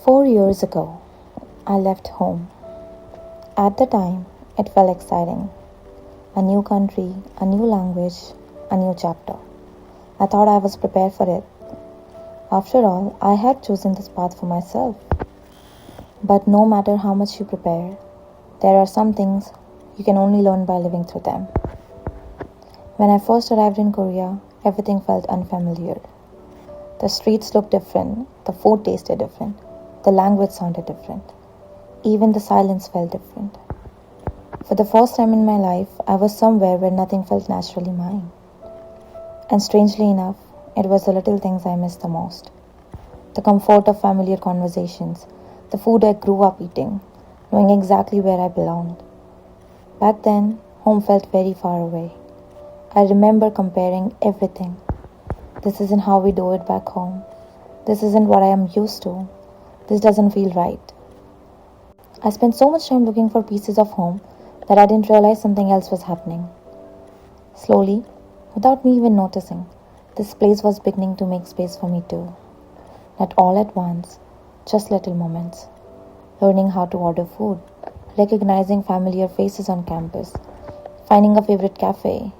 4 years ago, I left home. At the time, it felt exciting. A new country, a new language, a new chapter. I thought I was prepared for it. After all, I had chosen this path for myself. But no matter how much you prepare, there are some things you can only learn by living through them. When I first arrived in Korea, everything felt unfamiliar. The streets looked different, the food tasted different, the language sounded different. Even the silence felt different. For the first time in my life, I was somewhere where nothing felt naturally mine. And strangely enough, it was the little things I missed the most. The comfort of familiar conversations, the food I grew up eating, knowing exactly where I belonged. Back then, home felt very far away. I remember comparing everything. This isn't how we do it back home. This isn't what I am used to. This doesn't feel right. I spent so much time looking for pieces of home that I didn't realize something else was happening. Slowly, without me even noticing, this place was beginning to make space for me too. Not all at once, just little moments. Learning how to order food, recognizing familiar faces on campus, finding a favorite cafe,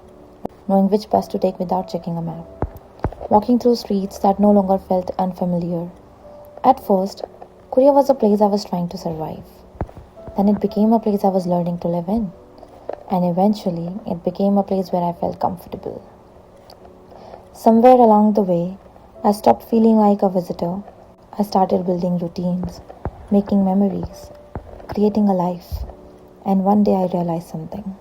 knowing which bus to take without checking a map, walking through streets that no longer felt unfamiliar. At first, Korea was a place I was trying to survive. Then it became a place I was learning to live in. And eventually, it became a place where I felt comfortable. Somewhere along the way, I stopped feeling like a visitor. I started building routines, making memories, creating a life. And one day I realized something.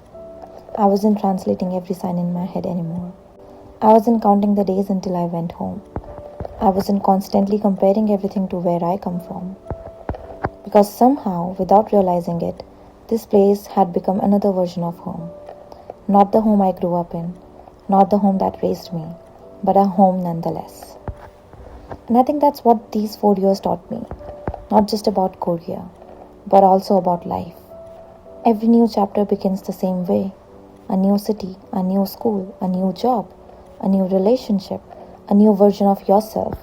I wasn't translating every sign in my head anymore. I wasn't counting the days until I went home. I wasn't constantly comparing everything to where I come from. Because somehow, without realizing it, this place had become another version of home. Not the home I grew up in, not the home that raised me, but a home nonetheless. And I think that's what these 4 years taught me. Not just about Korea, but also about life. Every new chapter begins the same way. A new city, a new school, a new job, a new relationship, a new version of yourself.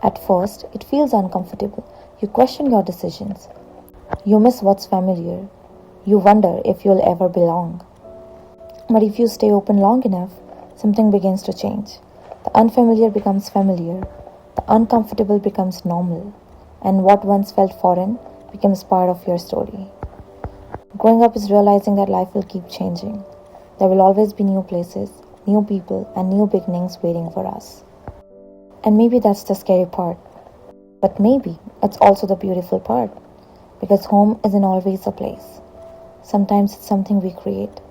At first, it feels uncomfortable. You question your decisions. You miss what's familiar. You wonder if you'll ever belong. But if you stay open long enough, something begins to change. The unfamiliar becomes familiar. The uncomfortable becomes normal. And what once felt foreign becomes part of your story. Growing up is realizing that life will keep changing. There will always be new places, new people, and new beginnings waiting for us. And maybe that's the scary part. But maybe it's also the beautiful part. Because home isn't always a place. Sometimes it's something we create,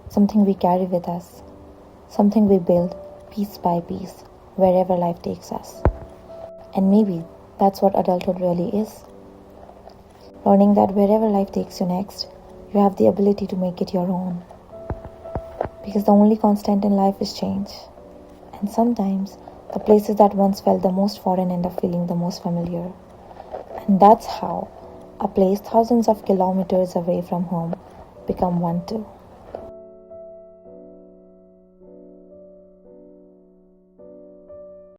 something we carry with us, something we build piece by piece, wherever life takes us. And maybe that's what adulthood really is. Learning that wherever life takes you next, you have the ability to make it your own. Because the only constant in life is change. And sometimes, the places that once felt the most foreign end up feeling the most familiar. And that's how a place thousands of kilometers away from home become one too.